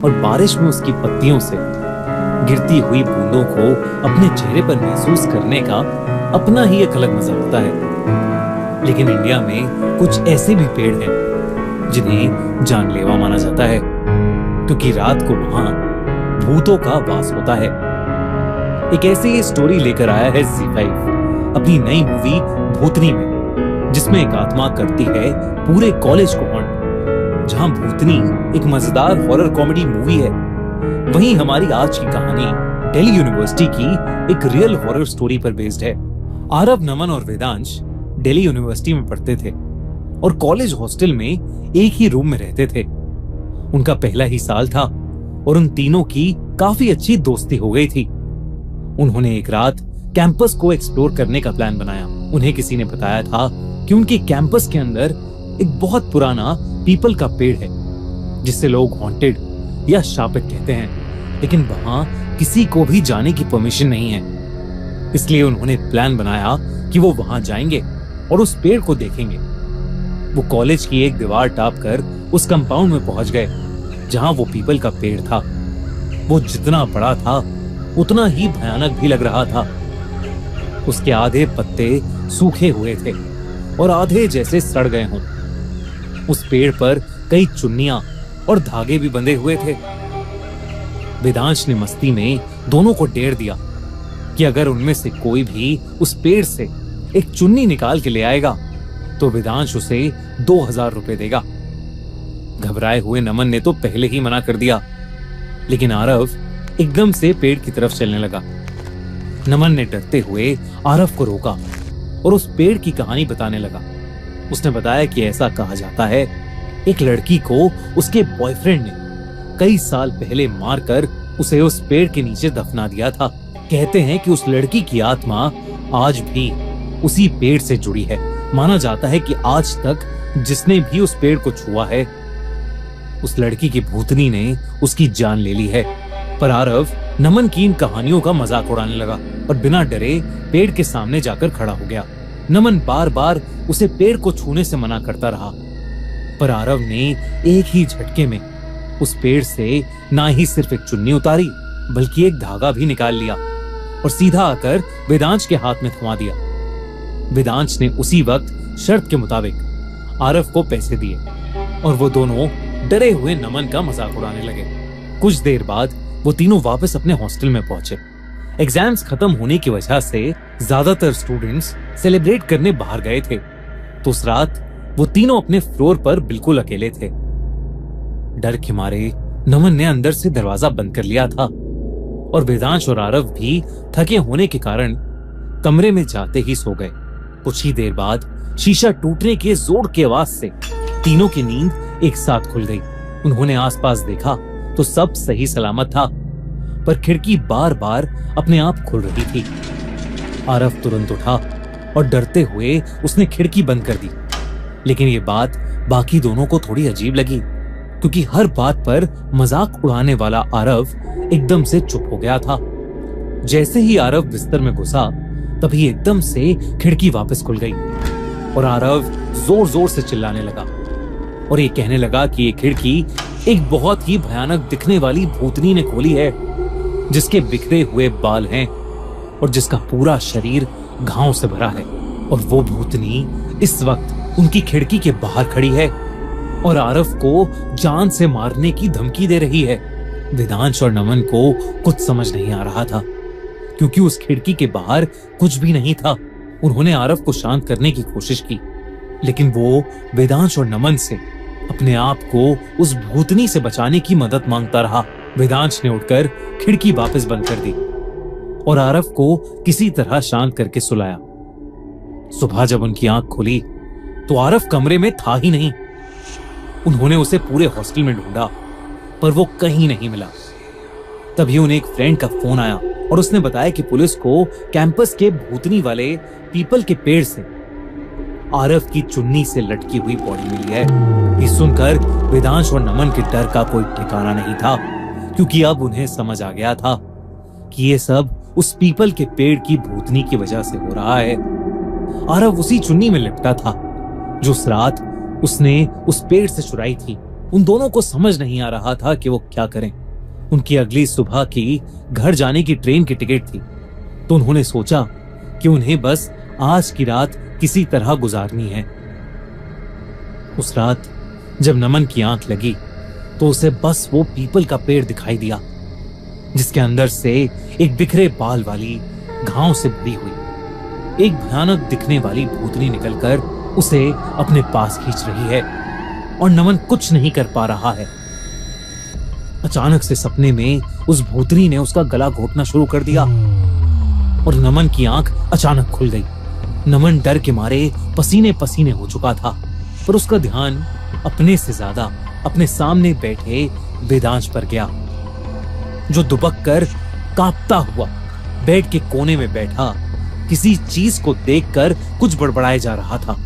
और बारिश में उसकी पत्तियों से गिरती हुई बूंदों को अपने चेहरे पर महसूस करने का अपना ही एक अलग मजा होता है। लेकिन इंडिया में कुछ ऐसे भी पेड़ हैं जिन्हें जानलेवा माना जाता है, क्योंकि रात को वहां भूतों का वास होता है। एक ऐसी ही स्टोरी लेकर आया है ZEE5 अपनी नई मूवी भूतनी में, जिसमें एक आत्मा करती है पूरे कॉलेज को हॉन्ट। जहां भूतनी एक मजेदार हॉरर कॉमेडी मूवी है, वहीं हमारी आज की कहानी दिल्ली यूनिवर्सिटी की एक रियल हॉरर स्टोरी पर बेस्ड है। आरव, नमन और वेदांश दिल्ली यूनिवर्सिटी में पढ़ते थे और कॉलेज हॉस्टल में एक ही रूम में रहते थे। उनका पहला ही साल था और उन तीनों की काफी अच्छी दोस्ती हो गई थी। उन्होंने एक रात कैंपस को एक्सप्लोर करने का प्लान बनाया। उन्हें किसी ने बताया था कि उनके कैंपस के अंदर एक बहुत पुराना पीपल का पेड़ है, जिससे लोग हॉन्टेड या शापित कहते हैं, लेकिन वहां किसी को भी जाने की परमिशन नहीं है। इसलिए उन्होंने प्लान बनाया कि वो वहां जाएंगे और उस पेड़ को देखेंगे। वो कॉलेज की एक दीवार टाप कर उस कंपाउंड में पहुंच गए जहां वो पीपल का पेड़ था। वो जितना बड़ा था उतना ही भयानक भी लग रहा था। उसके आधे पत्ते सूखे हुए थे और आधे जैसे सड़ गए हों। उस पेड़ पर कई चुन्नियां और धागे भी बंधे हुए थे। वेदांश ने मस्ती में दोनों को डेर दिया कि अगर उनमें से कोई भी उस पेड़ से एक चुन्नी निकाल के ले आएगा तो वेदांश उसे 2000 रुपए देगा। घबराए हुए नमन ने तो पहले ही मना कर दिया, लेकिन आरव एकदम से पेड़ की तरफ चलने लगा। नमन ने डरते हुए आरव को रोका और उस पेड़ की कहानी बताने लगा। उसने बताया कि ऐसा कहा जाता है, एक लड़की को उसके बॉयफ्रेंड ने कई साल पहले मारकर उसे उस पेड़ के नीचे दफना दिया था। कहते हैं कि उस लड़की की आत्मा आज भी उसी पेड़ से जुड़ी है। माना जाता है कि आज तक जिसने भी उस पेड़ को छुआ है, उस लड़की की भूतनी ने उसकी जान ले ली है। पर आरव नमन की इन कहानियों का मजाक उड़ाने लगा और बिना डरे पेड़ के सामने जाकर खड़ा हो गया। नमन बार बार उसे पेड़ को छूने से मना करता रहा, पर आरव ने एक ही झटके में उस पेड़ से ना ही सिर्फ एक चुन्नी उतारी, बल्कि एक धागा भी निकाल लिया और सीधा आकर वेदांश के हाथ में थमा दिया। वेदांश ने उसी वक्त शर्त के मुताबिक आरव को पैसे दिए और वो दोनों डरे हुए नमन का मजाक उड़ाने लगे। कुछ देर बाद वो तीनों वापस अपने हॉस्टल में पहुंचे। एग्जाम्स खत्म होने की वजह से ज्यादातर स्टूडेंट्स सेलिब्रेट करने बाहर गए थे, तो उस रात वो तीनों अपने फ्लोर पर बिल्कुल अकेले थे। डर के मारे नमन ने अंदर से दरवाजा बंद कर लिया था और वेदांश और आरव भी थके होने के कारण कमरे में जाते ही सो गए। कुछ ही देर बाद शीशा टूटने के जोर की आवाज से तीनों की नींद एक साथ खुल गई। उन्होंने आसपास देखा तो सब सही सलामत था, पर खिड़की बार बार अपने आप खुल रही थी। आरव तुरंत उठा और डरते हुए उसने खिड़की बंद कर दी, लेकिन ये बात बाकी दोनों को थोड़ी अजीब लगी, क्योंकि हर बात पर मजाक उड़ाने वाला आरव एकदम से चुप हो गया था। जैसे ही आरव बिस्तर में घुसा, तभी एकदम से खिड़की वापस खुल गई और आरव जोर जोर से चिल्लाने लगा और ये कहने लगा कि ये खिड़की एक बहुत ही भयानक दिखने वाली भूतनी ने खोली है, जिसके बिखरे हुए बाल हैं और जिसका पूरा शरीर घावों से भरा है। और वो भूतनी इस वक्त उनकी खिड़की के बाहर खड़ी है और आरव को जान से मारने की धमकी दे रही है। वेदांश और नमन को कुछ समझ नहीं आ रहा था, क्योंकि उस खिड़की के बाहर कुछ भी नहीं था। उन्होंने आरव को शांत करने की कोशिश की, लेकिन वो वेदांश और नमन से अपने आप को उस भूतनी से बचाने की मदद मांगता रहा। वेदांश ने उठकर खिड़की वापस बंद कर दी और आरव को किसी तरह शांत करके सुलाया। सुबह जब उनकी आंख खुली तो आरव कमरे में था ही नहीं। उन्होंने उसे पूरे हॉस्टल में ढूंढा, पर वो कहीं नहीं मिला। तभी उन्हें एक फ्रेंड का फोन आया और उसने बताया कि पुलिस को कैंपस के भूतनी वाले पीपल के पेड़ से आरव की चुन्नी से लटकी हुई बॉडी मिली है। ये सुनकर वेदांश और नमन के डर का कोई ठिकाना नहीं था, क्योंकि अब उन्हें समझ आ गया था कि ये सब उस पीपल के पेड़ की भूतनी की वजह से हो रहा है। आरव उसी चुन्नी में लिपटा था जो उस रात उसने उस पेड़ से चुराई थी उन दोनों को समझ नहीं आ रहा था कि वो क्या करें। उनकी अगली सुबह की घर जाने की ट्रेन की टिकट थी, तो उन्होंने सोचा कि उन्हें बस आज की रात किसी तरह गुजारनी है। उस रात जब नमन की आंख लगी तो उसे बस वो पीपल का पेड़ दिखाई दिया, जिसके अंदर से एक बिखरे बाल वाली, घाव से भरी हुई एक भयानक दिखने वाली भूतनी निकलकर उसे अपने पास खींच रही है और नमन कुछ नहीं कर पा रहा है। अचानक से सपने में उस भूतनी ने उसका गला घोटना शुरू कर दिया और नमन की आंख अचानक खुल गई। नमन डर के मारे पसीने पसीने हो चुका था, पर उसका ध्यान अपने से ज्यादा अपने सामने बैठे वेदांश पर गया, जो दुबक कर कांपता हुआ बेड के कोने में बैठा किसी चीज को देखकर कुछ बड़बड़ाए जा रहा था।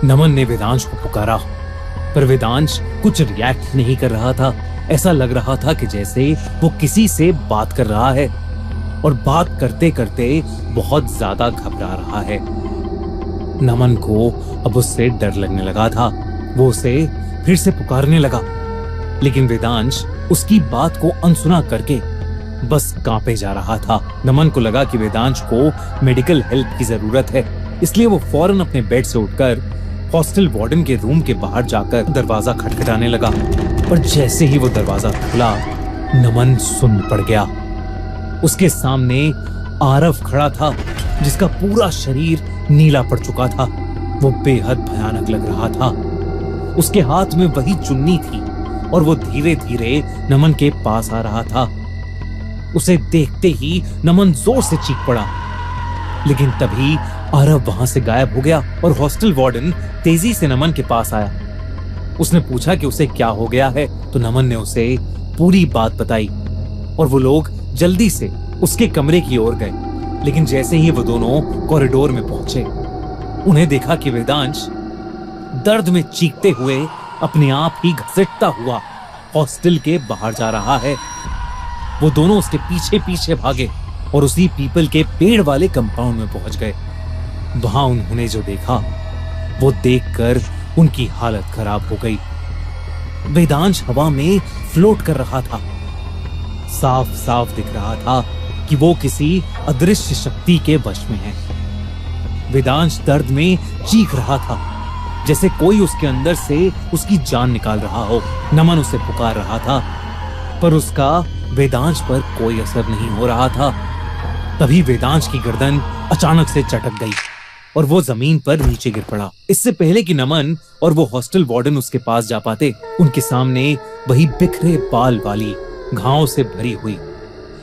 नमन ने वेदांश को पुकारा, पर वेदांश कुछ रिएक्ट नहीं कर रहा था। ऐसा लग रहा था कि जैसे वो किसी से बात कर रहा है और बात करते करते बहुत ज्यादा घबरा रहा है। नमन को अब उससे डर लगने लगा था। वो उसे फिर से पुकारने लगा, लेकिन वेदांश उसकी बात को अनसुना करके बस कांपे जा रहा था। नमन को लगा कि वेदांश को मेडिकल हेल्प की जरूरत है, इसलिए वो फौरन अपने बेड से उठकर हॉस्टल वार्डन के रूम के बाहर जाकर दरवाजा खटखटाने लगा। पर जैसे ही वो दरवाजा खुला, नमन सुन्न पड़ गया। उसके सामने आरव खड़ा था, जिसका पूरा शरीर नीला पड़ चुका था। वो बेहद भयानक लग रहा था। उसके हाथ में वही चुन्नी थी और वो धीरे धीरे नमन के पास आ रहा था। उसे देखते ही नमन जोर से चीख पड़ा, लेकिन तभी आरव वहां से गायब हो गया और हॉस्टल वार्डन तेजी से नमन के पास आया। उसने पूछा कि उसे क्या हो गया है, तो नमन ने उसे पूरी बात बताई और वो लोग जल्दी से उसके कमरे की ओर गए। लेकिन जैसे ही वो दोनों कॉरिडोर में पहुंचे, उन्हें देखा कि वेदांश दर्द में चीखते हुए अपने आप ही घसीटता हुआ हॉस्टल के बाहर जा रहा है। वो दोनों उसके पीछे पीछे भागे और उसी पीपल के पेड़ वाले कंपाउंड में पहुंच गए। वहां उन्होंने जो देखा वो देखकर उनकी हालत खराब हो गई। वेदांश हवा में फ्लोट कर रहा था। साफ साफ दिख रहा था कि वो किसी अदृश्य शक्ति के वश में है। वेदांश दर्द में चीख रहा था, जैसे कोई उसके अंदर से उसकी जान निकाल रहा हो। नमन उसे पुकार रहा था, पर उसका वेदांश पर कोई असर नहीं हो रहा था। तभी वेदांश की गर्दन अचानक से चटक गई और वो जमीन पर नीचे गिर पड़ा। इससे पहले कि नमन और वो हॉस्टल वार्डन उसके पास जा पाते, उनके सामने वही बिखरे बाल वाली, घाव से भरी हुई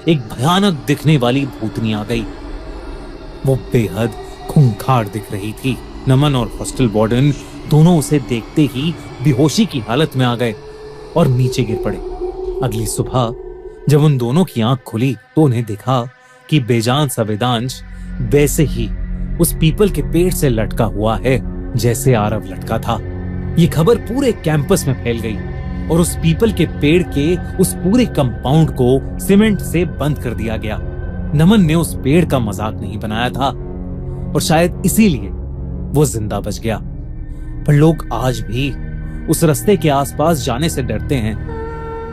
एक भयानक दिखने वाली भूतनी आ गई। वो बेहद खूंखार दिख रही थी। नमन और हॉस्टल वार्डन दोनों उसे देखते ही बेहोशी की हालत में आ गए और नीचे गिर पड़े। अगली सुबह जब उन दोनों की आंख खुली तो उन्हें देखा कि बेजान सा वेदांश वैसे ही उस पीपल के पेड़ से लटका हुआ है जैसे आरव लटका था। ये खबर पूरे कैंपस में फैल गई और उस पीपल के पेड़ के उस पूरे कंपाउंड को सीमेंट से बंद कर दिया गया। नमन ने उस पेड़ का मजाक नहीं बनाया था और शायद इसीलिए वो जिंदा बच गया। पर लोग आज भी उस रास्ते के आसपास जाने से डरते हैं,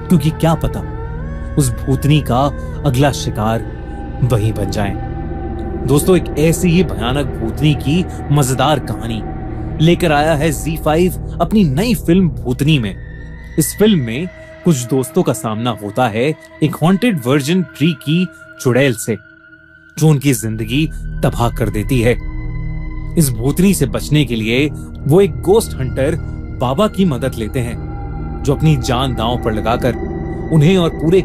क्योंकि क्या पता उस भूतनी का अगला शिकार वही बन जाए। दोस्तों, एक ऐसी ही भयानक भूतनी की मजेदार कहानी लेकर आया है ZEE5 अपनी नई फिल्म भूतनी में। इस फिल्म में कुछ दोस्तों का सामना होता है एक हॉन्टेड वर्जिन ट्री की चुड़ैल से, जो उनकी जिंदगी तबाह कर देती है। इस भूतनी से बचने के लिए वो एक गोस्ट हंटर बाबा की मदद लेते हैं, जो अपनी जान दांव पर लगाकर उन्हें और पूरे